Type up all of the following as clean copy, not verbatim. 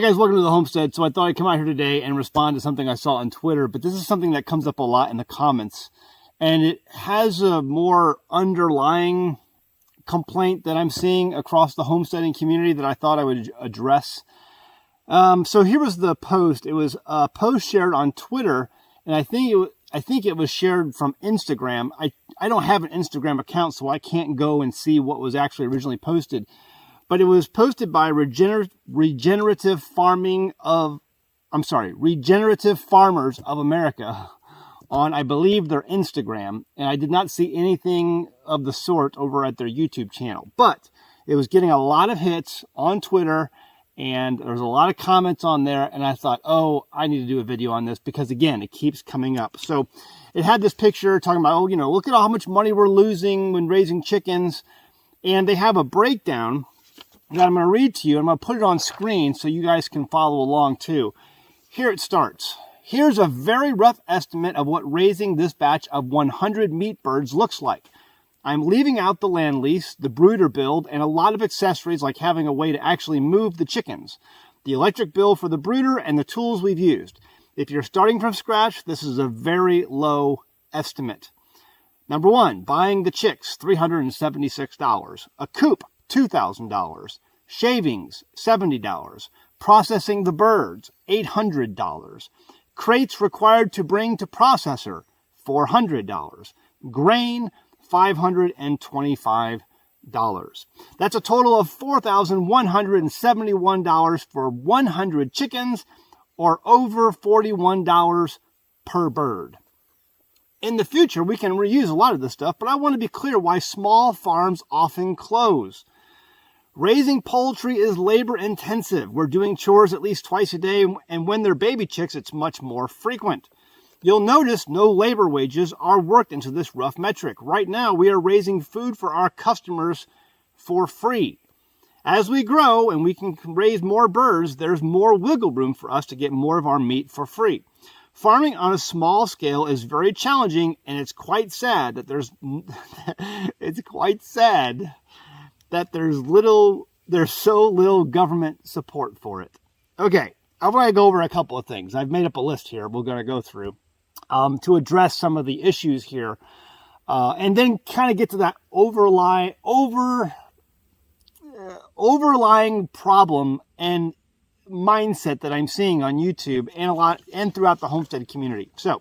guys, welcome to the Homestead. So I thought I'd come out here today and respond to something I saw on Twitter, but this is something that comes up a lot in the comments, and it has a more underlying complaint that I'm seeing across the homesteading community that I thought I would address. So here was the post. It was a post shared on Twitter, and I think it was shared from Instagram. I don't have an Instagram account, so I can't go and see what was actually originally posted. But it was posted by Regenerative Farmers of America on, I believe, their Instagram. And I did not see anything of the sort over at their YouTube channel. But it was getting a lot of hits on Twitter, and there was a lot of comments on there. And I thought, oh, I need to do a video on this because, again, it keeps coming up. So it had this picture talking about, oh, look at how much money we're losing when raising chickens. And they have a breakdown that I'm going to read to you. I'm going to put it on screen so you guys can follow along too. Here it starts. Here's a very rough estimate of what raising this batch of 100 meat birds looks like. I'm leaving out the land lease, the brooder build, and a lot of accessories like having a way to actually move the chickens, the electric bill for the brooder, and the tools we've used. If you're starting from scratch, this is a very low estimate. Number one, buying the chicks, $376. A coop, $2,000. Shavings, $70. Processing the birds, $800. Crates required to bring to processor, $400. Grain, $525. That's a total of $4,171 for 100 chickens, or over $41 per bird. In the future, we can reuse a lot of this stuff, but I want to be clear why small farms often close. Raising poultry is labor intensive. We're doing chores at least twice a day, and when they're baby chicks, it's much more frequent. You'll notice no labor wages are worked into this rough metric. Right now, we are raising food for our customers for free. As we grow and we can raise more birds, there's more wiggle room for us to get more of our meat for free. Farming on a small scale is very challenging, and it's quite sad that there's so little government support for it. Okay, I'm going to go over a couple of things. I've made up a list here we're going to go through to address some of the issues here, and then kind of get to that overlying problem and mindset that I'm seeing on YouTube and throughout the homestead community. So,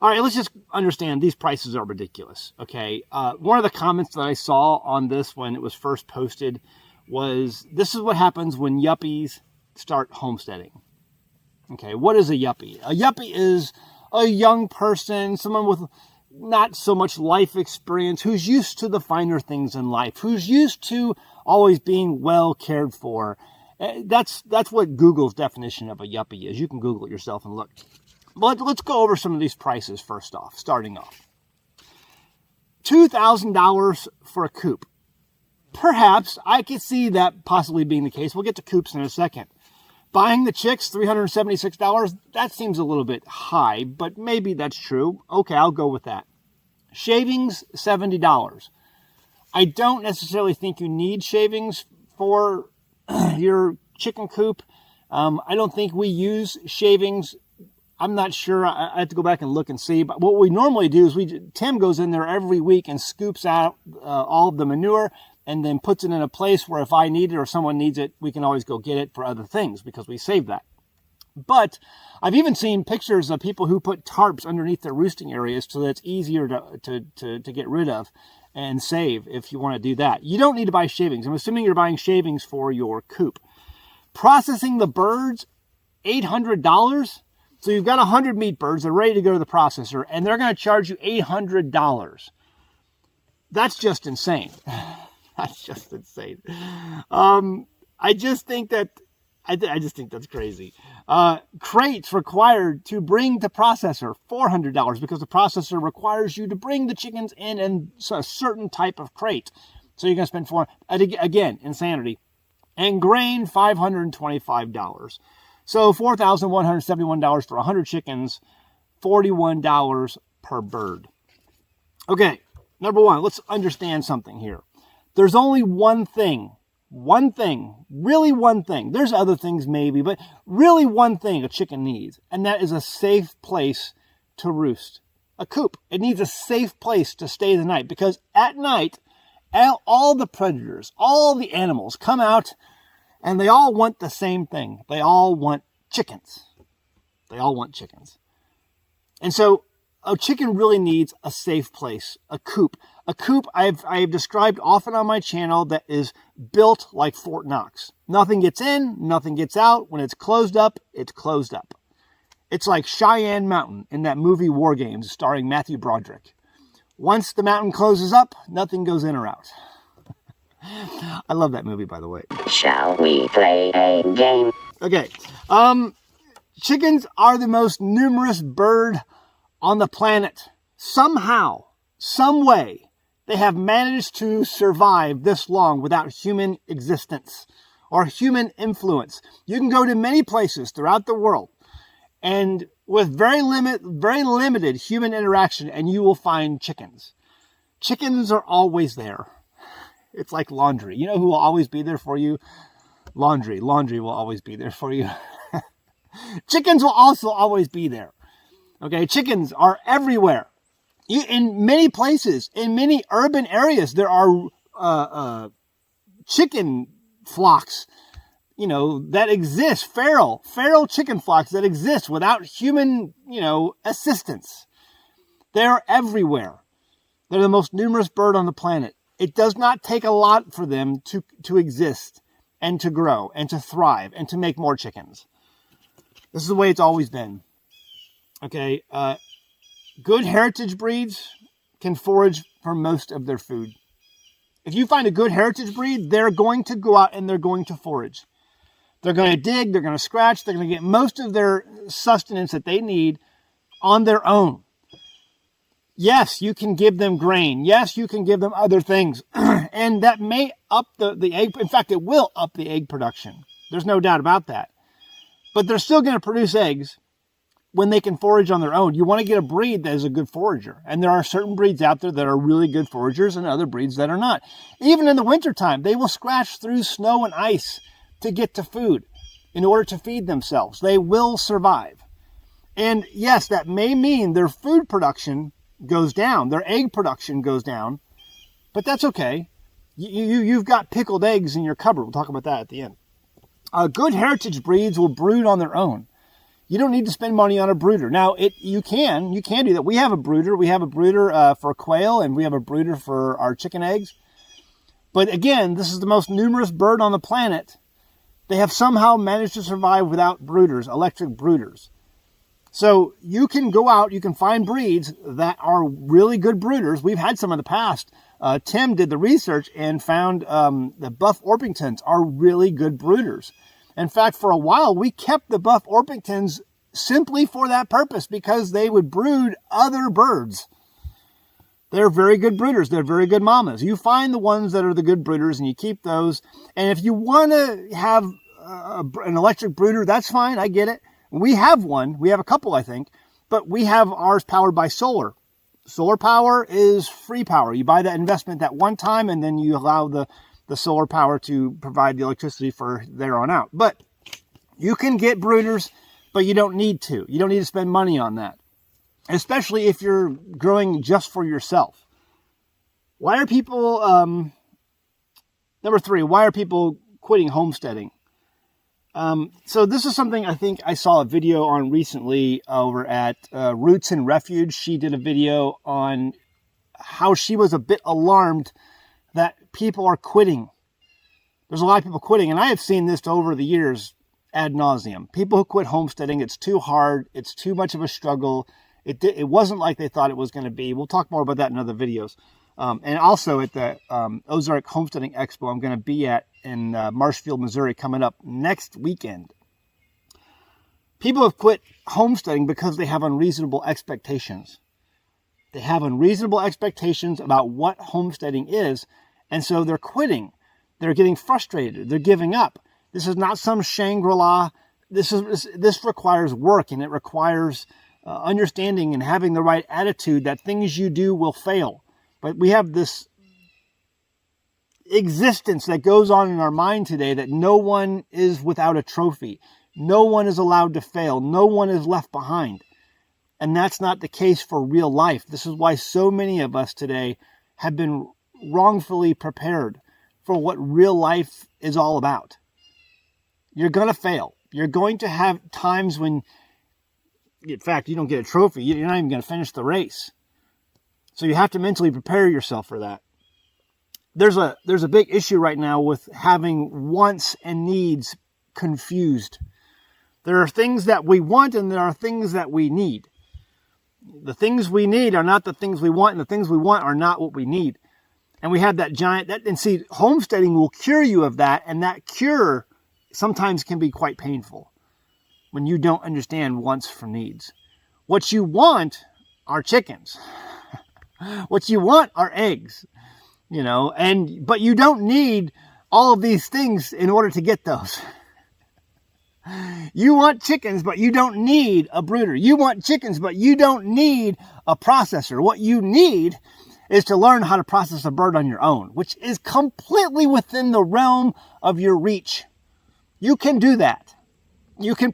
all right, let's just understand these prices are ridiculous, okay? One of the comments that I saw on this when it was first posted was, this is what happens when yuppies start homesteading. Okay, what is a yuppie? A yuppie is a young person, someone with not so much life experience, who's used to the finer things in life, who's used to always being well cared for. That's what Google's definition of a yuppie is. You can Google it yourself and look. But let's go over some of these prices first off, starting off. $2,000 for a coop. Perhaps I could see that possibly being the case. We'll get to coops in a second. Buying the chicks, $376. That seems a little bit high, but maybe that's true. Okay, I'll go with that. Shavings, $70. I don't necessarily think you need shavings for your chicken coop. I don't think we use shavings. I'm not sure. I have to go back and look and see. But what we normally do is Tim goes in there every week and scoops out all of the manure and then puts it in a place where if I need it or someone needs it, we can always go get it for other things because we save that. But I've even seen pictures of people who put tarps underneath their roosting areas so that it's easier to get rid of and save if you want to do that. You don't need to buy shavings. I'm assuming you're buying shavings for your coop. Processing the birds, $800. So you've got 100 meat birds. They're ready to go to the processor, and they're going to charge you $800. That's just insane. That's just insane. I just think that's crazy. Crates required to bring to processor, $400, because the processor requires you to bring the chickens in a certain type of crate. So you're going to spend again, insanity. And grain, $525. So $4,171 for 100 chickens, $41 per bird. Okay, number one, let's understand something here. There's only one thing one thing, really one thing. There's other things maybe, but really one thing a chicken needs, and that is a safe place to roost. A coop. It needs a safe place to stay the night, because at night, all the predators, all the animals come out, and they all want the same thing. They all want chickens. They all want chickens. And so a chicken really needs a safe place, a coop. A coop I've described often on my channel that is built like Fort Knox. Nothing gets in, nothing gets out. When it's closed up, it's closed up. It's like Cheyenne Mountain in that movie War Games starring Matthew Broderick. Once the mountain closes up, nothing goes in or out. I love that movie, by the way. Shall we play a game? Okay. Chickens are the most numerous bird on the planet. Somehow, some way, they have managed to survive this long without human existence or human influence. You can go to many places throughout the world, and with very limited human interaction, and you will find chickens. Chickens are always there. It's like laundry. You know who will always be there for you? Laundry. Laundry will always be there for you. Chickens will also always be there. Okay, chickens are everywhere. In many places, in many urban areas, there are chicken flocks, that exist, feral chicken flocks that exist without human, assistance. They're everywhere. They're the most numerous bird on the planet. It does not take a lot for them to exist and to grow and to thrive and to make more chickens. This is the way it's always been. Okay, good heritage breeds can forage for most of their food. If you find a good heritage breed, they're going to go out and they're going to forage. They're going to dig, they're going to scratch, they're going to get most of their sustenance that they need on their own. Yes, you can give them grain. Yes, you can give them other things. And that may up the egg. In fact, it will up the egg production. There's no doubt about that. But they're still going to produce eggs when they can forage on their own. You want to get a breed that is a good forager. And there are certain breeds out there that are really good foragers and other breeds that are not. Even in the wintertime, they will scratch through snow and ice to get to food in order to feed themselves. They will survive. And yes, that may mean their food production goes down. Their egg production goes down. But that's okay. You've got pickled eggs in your cupboard. We'll talk about that at the end. Good heritage breeds will brood on their own. You don't need to spend money on a brooder. Now, you can do that. We have a brooder. We have a brooder for quail, and we have a brooder for our chicken eggs. But again, this is the most numerous bird on the planet. They have somehow managed to survive without brooders, electric brooders. So you can go out, you can find breeds that are really good brooders. We've had some in the past. Tim did the research and found the Buff Orpingtons are really good brooders. In fact, for a while, we kept the Buff Orpingtons simply for that purpose, because they would brood other birds. They're very good brooders. They're very good mamas. You find the ones that are the good brooders and you keep those. And if you want to have an electric brooder, that's fine. I get it. We have one. We have a couple, I think. But we have ours powered by solar. Solar power is free power. You buy that investment that one time, and then you allow the solar power to provide the electricity for there on out. But you can get brooders, but you don't need to. You don't need to spend money on that, especially if you're growing just for yourself. Why are people, number 3, why are people quitting homesteading? So this is something I think I saw a video on recently over at Roots and Refuge. She did a video on how she was a bit alarmed that people are quitting. There's a lot of people quitting, and I have seen this over the years ad nauseum. People who quit homesteading, it's too hard, it's too much of a struggle. It wasn't like they thought it was going to be. We'll talk more about that in other videos. And also at the OZARK Homesteading Expo I'm going to be at in Marshfield, Missouri, coming up next weekend. People have quit homesteading because they have unreasonable expectations. They have unreasonable expectations about what homesteading is, and so they're quitting. They're getting frustrated. They're giving up. This is not some Shangri-La. This requires work, and it requires understanding and having the right attitude that things you do will fail. But we have this, existence that goes on in our mind today that no one is without a trophy. No one is allowed to fail. No one is left behind. And that's not the case for real life. This is why so many of us today have been wrongfully prepared for what real life is all about. You're going to fail. You're going to have times when, in fact, you don't get a trophy. You're not even going to finish the race. So you have to mentally prepare yourself for that. There's a big issue right now with having wants and needs confused. There are things that we want and there are things that we need. The things we need are not the things we want, and the things we want are not what we need. And we have that and see, homesteading will cure you of that, and that cure sometimes can be quite painful when you don't understand wants from needs. What you want are chickens. What you want are eggs, but you don't need all of these things in order to get those. You want chickens, but you don't need a brooder. You want chickens, but you don't need a processor. What you need is to learn how to process a bird on your own, which is completely within the realm of your reach. You can do that. You can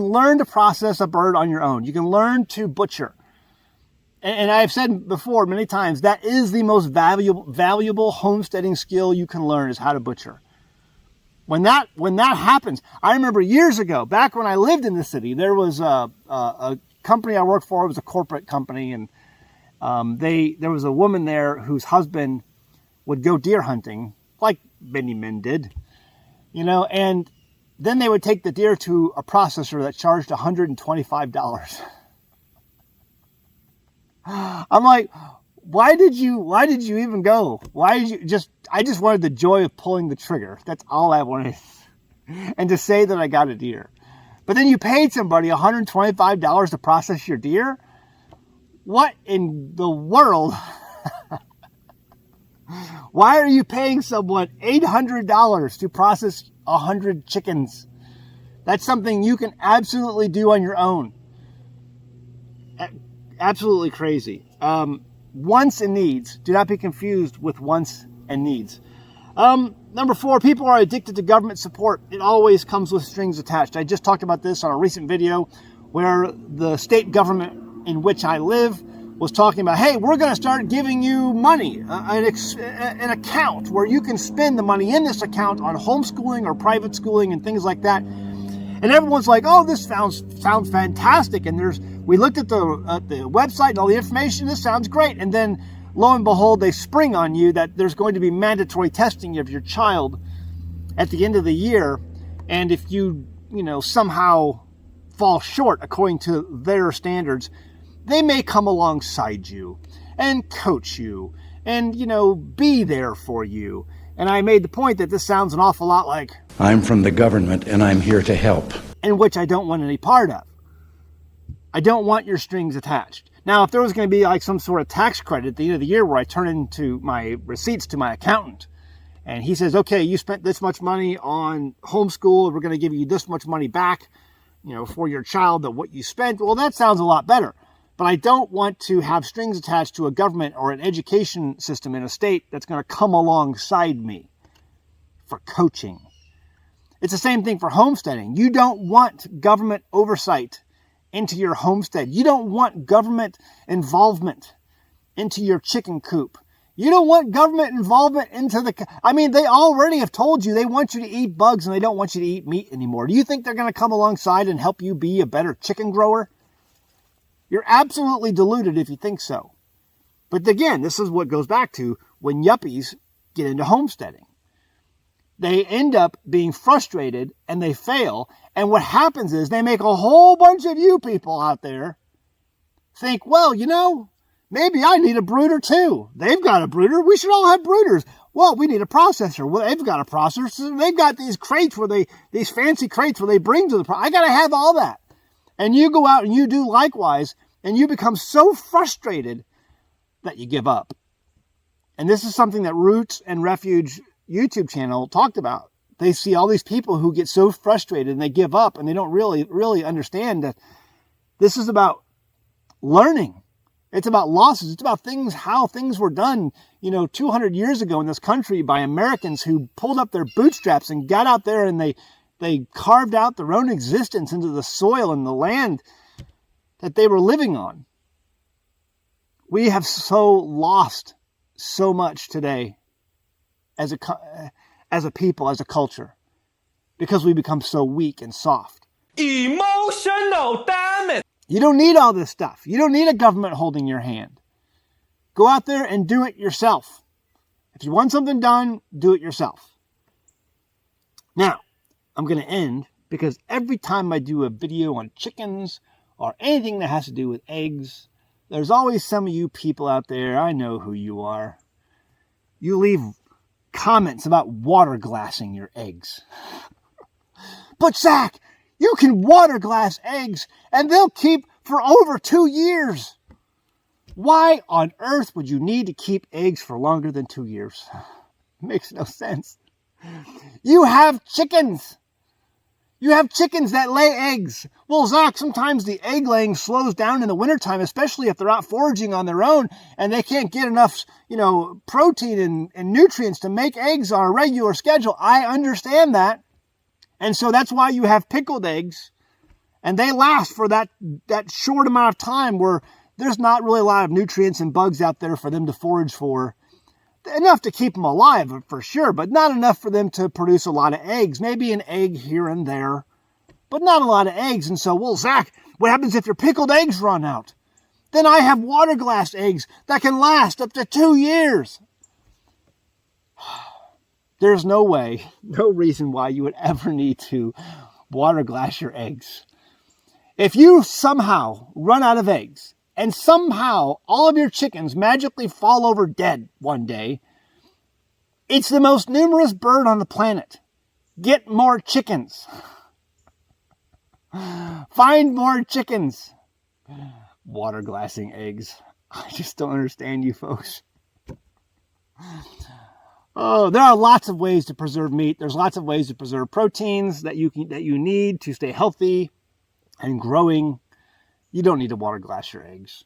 learn to process a bird on your own. You can learn to butcher. And I've said before many times, that is the most valuable homesteading skill you can learn, is how to butcher. When that happens, I remember years ago, back when I lived in the city, there was a company I worked for. It was a corporate company, and there was a woman there whose husband would go deer hunting, like many men did, and then they would take the deer to a processor that charged $125. I'm like, why did you even go? I just wanted the joy of pulling the trigger. That's all I wanted. And to say that I got a deer. But then you paid somebody $125 to process your deer? What in the world? Why are you paying someone $800 to process 100 chickens? That's something you can absolutely do on your own. Absolutely crazy. Wants and needs. Do not be confused with wants and needs. Number 4, people are addicted to government support. It always comes with strings attached. I just talked about this on a recent video where the state government in which I live was talking about, hey, we're going to start giving you money, an account where you can spend the money in this account on homeschooling or private schooling and things like that. And everyone's like, oh, this sounds fantastic. And we looked at the website and all the information. This sounds great. And then lo and behold, they spring on you that there's going to be mandatory testing of your child at the end of the year. And if you somehow fall short according to their standards, they may come alongside you and coach you and, be there for you. And I made the point that this sounds an awful lot like, I'm from the government and I'm here to help. In which I don't want any part of. I don't want your strings attached. Now, if there was going to be like some sort of tax credit at the end of the year where I turn into my receipts to my accountant and he says, okay, you spent this much money on homeschool, we're going to give you this much money back, for your child, that what you spent, well, that sounds a lot better. But I don't want to have strings attached to a government or an education system in a state that's going to come alongside me for coaching. It's the same thing for homesteading. You don't want government oversight into your homestead. You don't want government involvement into your chicken coop. You don't want government involvement into they already have told you they want you to eat bugs and they don't want you to eat meat anymore. Do you think they're going to come alongside and help you be a better chicken grower? You're absolutely deluded if you think so. But again, this is what goes back to when yuppies get into homesteading. They end up being frustrated and they fail. And what happens is they make a whole bunch of you people out there think, well, maybe I need a brooder too. They've got a brooder. We should all have brooders. Well, we need a processor. Well, they've got a processor. They've got these crates these fancy crates where they bring to I got to have all that. And you go out and you do likewise, and you become so frustrated that you give up. And this is something that Roots and Refuge YouTube channel talked about. They see all these people who get so frustrated and they give up, and they don't really understand that this is about learning. It's about losses. It's about how things were done, 200 years ago in this country by Americans who pulled up their bootstraps and got out there and they carved out their own existence into the soil and the land that they were living on. We have so lost so much today as a people, as a culture, because we become so weak and soft. Emotional damage. You don't need all this stuff. You don't need a government holding your hand. Go out there and do it yourself. If you want something done, do it yourself. Now, I'm going to end because every time I do a video on chickens or anything that has to do with eggs, there's always some of you people out there, I know who you are. You leave comments about water glassing your eggs. But Zach, you can water glass eggs and they'll keep for over 2 years. Why on earth would you need to keep eggs for longer than 2 years? Makes no sense. You have chickens. You have chickens that lay eggs. Well, Zach, sometimes the egg laying slows down in the wintertime, especially if they're out foraging on their own and they can't get enough, protein and nutrients to make eggs on a regular schedule. I understand that. And so that's why you have pickled eggs, and they last for that short amount of time where there's not really a lot of nutrients and bugs out there for them to forage for. Enough to keep them alive, for sure, but not enough for them to produce a lot of eggs. Maybe an egg here and there, but not a lot of eggs. And so, well, Zach, what happens if your pickled eggs run out? Then I have water glass eggs that can last up to 2 years. There's no way, no reason why you would ever need to water glass your eggs. If you somehow run out of eggs and somehow all of your chickens magically fall over dead one day, it's the most numerous bird on the planet. Get more chickens. Find more chickens. Water glassing eggs. I just don't understand you folks. Oh, there are lots of ways to preserve meat. There's lots of ways to preserve proteins that you need to stay healthy and growing. You don't need to water glass your eggs.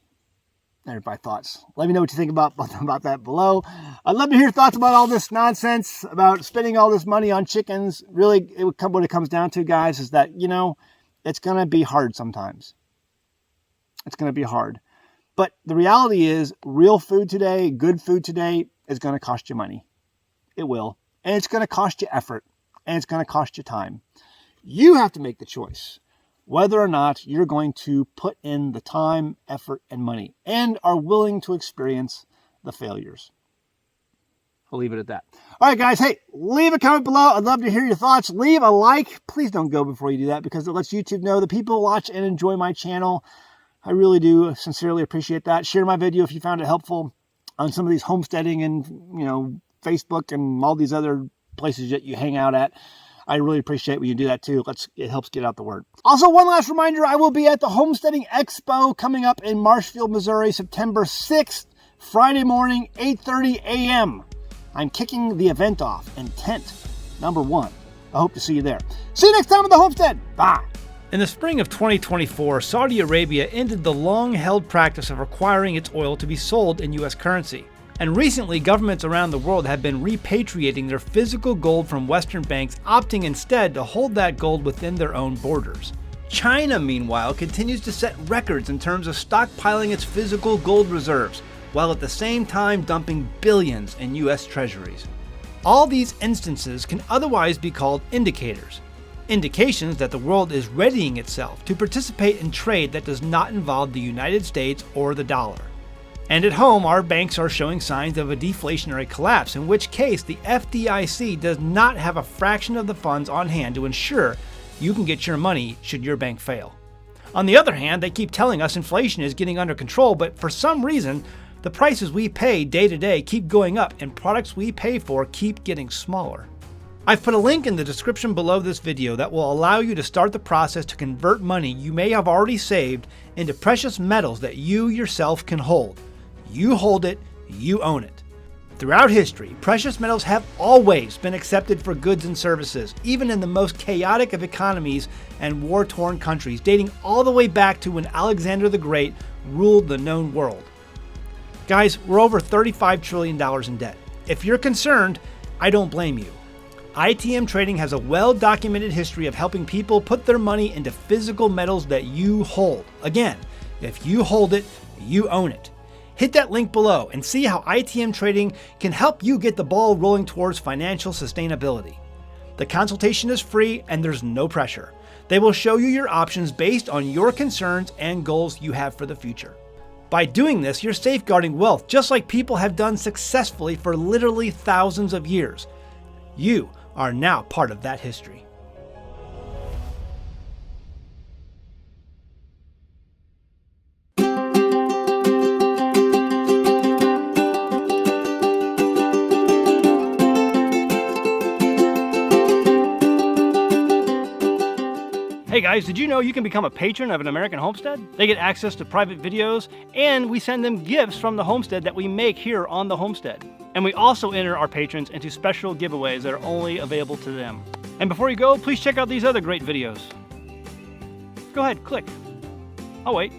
There's my thoughts. Let me know what you think about that below. I'd love to hear your thoughts about all this nonsense, about spending all this money on chickens. Really, what it comes down to, guys, is that, it's going to be hard sometimes. It's going to be hard. But the reality is, real food today, good food today, is going to cost you money. It will. And it's going to cost you effort. And it's going to cost you time. You have to make the choice whether or not you're going to put in the time, effort, and money and are willing to experience the failures. I'll leave it at that. All right, guys. Hey, leave a comment below. I'd love to hear your thoughts. Leave a like. Please don't go before you do that because it lets YouTube know the people watch and enjoy my channel. I really do sincerely appreciate that. Share my video if you found it helpful on some of these homesteading and, Facebook and all these other places that you hang out at. I really appreciate when you do that too. It helps get out the word. Also, one last reminder, I will be at the Homesteading Expo coming up in Marshfield, Missouri, September 6th, Friday morning, 8:30 a.m. I'm kicking the event off in tent number 1. I hope to see you there. See you next time on the Homestead. Bye. In the spring of 2024, Saudi Arabia ended the long-held practice of requiring its oil to be sold in U.S. currency. And recently, governments around the world have been repatriating their physical gold from Western banks, opting instead to hold that gold within their own borders. China, meanwhile, continues to set records in terms of stockpiling its physical gold reserves, while at the same time dumping billions in U.S. treasuries. All these instances can otherwise be called indicators. Indications that the world is readying itself to participate in trade that does not involve the United States or the dollar. And at home, our banks are showing signs of a deflationary collapse, in which case the FDIC does not have a fraction of the funds on hand to ensure you can get your money should your bank fail. On the other hand, they keep telling us inflation is getting under control, but for some reason, the prices we pay day to day keep going up and products we pay for keep getting smaller. I've put a link in the description below this video that will allow you to start the process to convert money you may have already saved into precious metals that you yourself can hold. You hold it, you own it. Throughout history, precious metals have always been accepted for goods and services, even in the most chaotic of economies and war-torn countries, dating all the way back to when Alexander the Great ruled the known world. Guys, we're over $35 trillion in debt. If you're concerned, I don't blame you. ITM Trading has a well-documented history of helping people put their money into physical metals that you hold. Again, if you hold it, you own it. Hit that link below and see how ITM Trading can help you get the ball rolling towards financial sustainability. The consultation is free and there's no pressure. They will show you your options based on your concerns and goals you have for the future. By doing this, you're safeguarding wealth just like people have done successfully for literally thousands of years. You are now part of that history. Hey guys, did you know you can become a patron of an American Homestead? They get access to private videos, and we send them gifts from the homestead that we make here on the homestead. And we also enter our patrons into special giveaways that are only available to them. And before you go, please check out these other great videos. Go ahead, click. Oh wait.